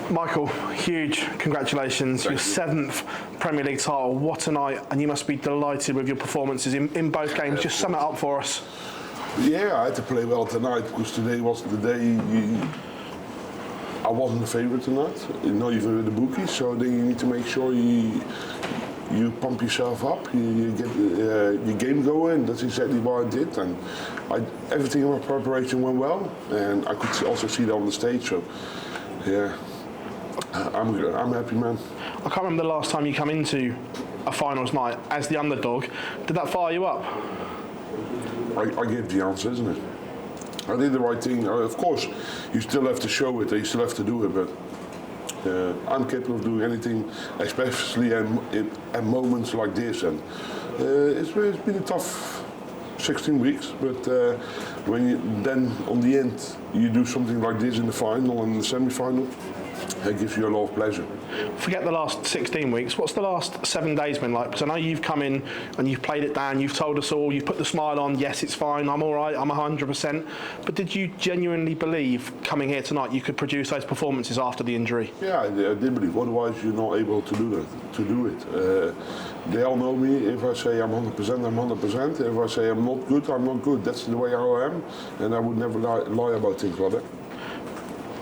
Michael, huge congratulations. Thank your you. 7th Premier League title. What a night, and you must be delighted with your performances in both games. Just sum it up for us. Yeah, I had to play well tonight because today was the day I wasn't the favourite tonight, not even with the bookies, so then you need to make sure you pump yourself up, you get your game going. That's exactly what I did, and everything in my preparation went well, and I could also see that on the stage, so yeah, I'm happy, man. I can't remember the last time you come into a finals night as the underdog. Did that fire you up? I gave the answer, isn't it? I did the right thing. Of course, you still have to show it, you still have to do it, but I'm capable of doing anything, especially at moments like this. And it's been a tough 16 weeks, but when you then, on the end, you do something like this in the final and the semi-final, it gives you a lot of pleasure. Forget the last 16 weeks. What's the last 7 days been like? Because I know you've come in and you've played it down, you've told us all, you've put the smile on, yes, it's fine, I'm all right, I'm 100%. But did you genuinely believe coming here tonight you could produce those performances after the injury? Yeah, I did believe. Otherwise, you're not able to do that. To do it. They all know me. If I say I'm 100%, I'm 100%. If I say I'm not good, I'm not good. That's the way I am, and I would never lie about things like that.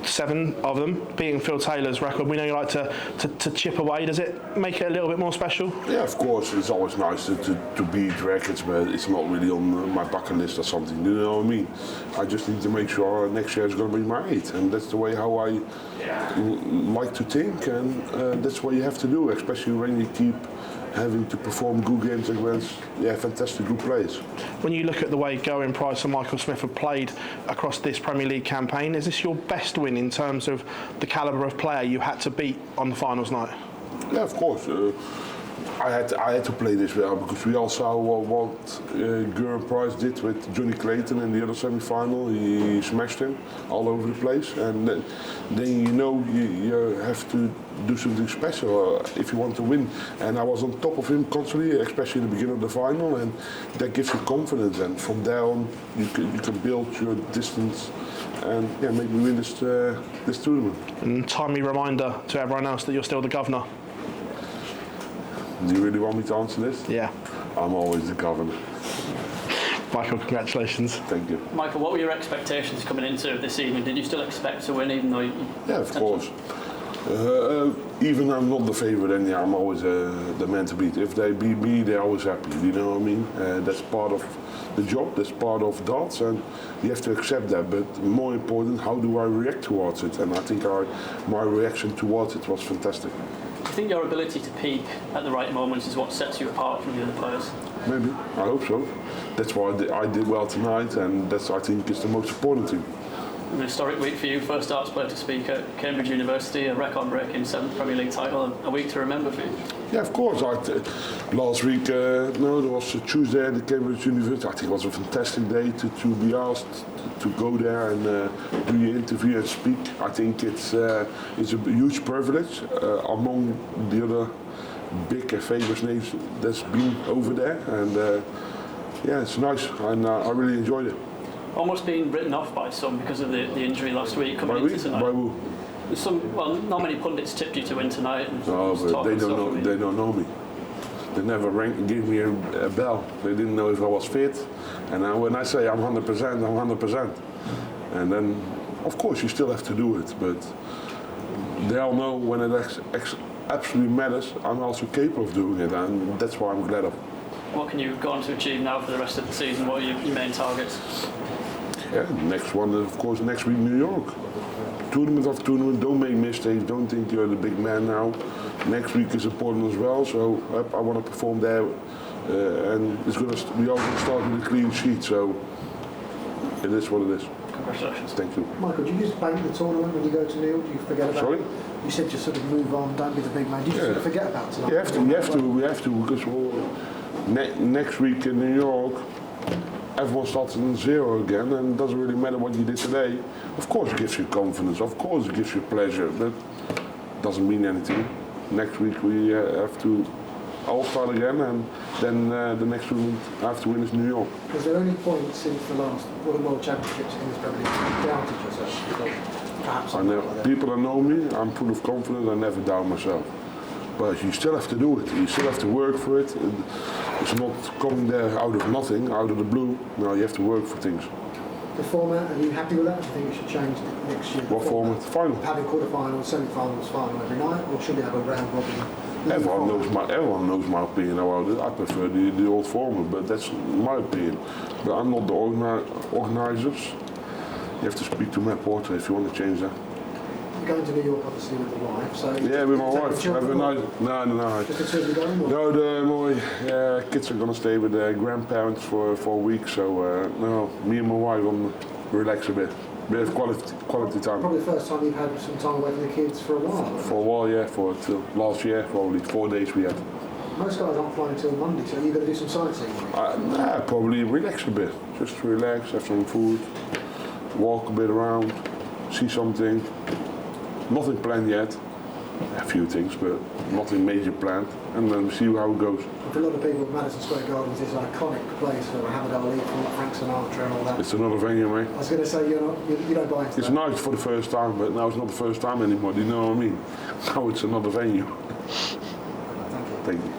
7 of them, beating Phil Taylor's record. We know you like to chip away. Does it make it a little bit more special? Yeah, of course. It's always nice to beat records, but it's not really on my bucket list or something. You know what I mean? I just need to make sure next year is going to be my 8th, and that's the way how I like to think, and that's what you have to do, especially when you keep having to perform good games against fantastic good players. When you look at the way Gerwen, Price and Michael Smith have played across this Premier League campaign, is this your best win in terms of the calibre of player you had to beat on the finals night? Yeah, of course. I had to play this well because we all saw what Gerwen Price did with Johnny Clayton in the other semi-final. He smashed him all over the place, and then you know you have to do something special if you want to win. And I was on top of him constantly, especially in the beginning of the final, and that gives you confidence. And from there on, you can build your distance and maybe win this tournament. And timely reminder to everyone else that you're still the governor. Do you really want me to answer this? Yeah. I'm always the governor. Michael, congratulations. Thank you. Michael, what were your expectations coming into this evening? Did you still expect to win, even though you... Yeah, of course. Even I'm not the favourite, and I'm always the man to beat. If they beat me, they're always happy. You know what I mean? That's part of the job. That's part of darts, and you have to accept that. But more important, how do I react towards it? And I think my reaction towards it was fantastic. I think your ability to peak at the right moments is what sets you apart from the other players. Maybe. I hope so. That's why I did well tonight, and that's, I think, is the most important thing. An historic week for you, first darts player to speak at Cambridge University, a record-breaking 7th Premier League title, a week to remember for you. Yeah, of course. Last week, there was a Tuesday at the Cambridge University. I think it was a fantastic day to be asked to go there and do your interview and speak. I think it's a huge privilege among the other big and famous names that's been over there, and it's nice, and I really enjoyed it. Almost being written off by some because of the injury last week coming into tonight. By who? Not many pundits tipped you to win tonight. No, but they don't know. They don't know me. They never gave me a bell. They didn't know if I was fit. And when I say I'm 100%, I'm 100%. And then, of course, you still have to do it. But they all know when it absolutely matters, I'm also capable of doing it, and that's why I'm glad of. What can you go on to achieve now for the rest of the season? What are your main targets? Yeah, next one, of course, next week, New York. Tournament of tournament, don't make mistakes, don't think you're the big man now. Next week is important as well, so I want to perform there, and we are going to start with a clean sheet, so it is what it is. Congratulations. Thank you. Michael, do you just bank the tournament when you go to New York? Do you forget about Sorry? it? You said just sort of move on, don't be the big man. Do you just sort of forget about tonight? We have to, because next week in New York, everyone starts on 0 again, and it doesn't really matter what you did today. Of course it gives you confidence, of course it gives you pleasure, but it doesn't mean anything. Next week we have to all start again, and then the next tournament I have to win is New York. Was there any point since the last World Championships in this Premier League you doubted yourself? Perhaps perhaps. I never, people that know me, I'm full of confidence. I never doubt myself. But you still have to do it. You still have to work for it. It's not coming there out of nothing, out of the blue. No, you have to work for things. The format, are you happy with that? Do you think it should change next year? What format? Final. Having quarterfinals, semi-finals, final every night, or should we have a round robin? Everyone knows my opinion about it. I prefer the old format, but that's my opinion. But I'm not the organisers. You have to speak to Matt Porter if you want to change that. You're going to New York, obviously, with the wife. So Yeah, with my take the wife. Have children a or- nice. No. Just the two of you going, or? No, my kids are gonna stay with their grandparents for a week. So no, me and my wife gonna relax a bit. Bit of quality time. Probably the first time you've had some time away from the kids for a while. For a while, yeah. Till last year, probably 4 days we had. Most guys aren't flying till Monday, so you're going to do some sightseeing. Probably relax a bit. Just relax, have some food, walk a bit around, see something. Nothing planned yet. A few things, but nothing major planned. And then see how it goes. For a lot of people, Madison Square Garden is this iconic place for Muhammad Ali, for Frank Sinatra and all that. It's another venue, mate. I was going to say, you don't buy into It's that. nice for the first time, but now it's not the first time anymore. Do you know what I mean? Now it's another venue. Thank you. Thank you.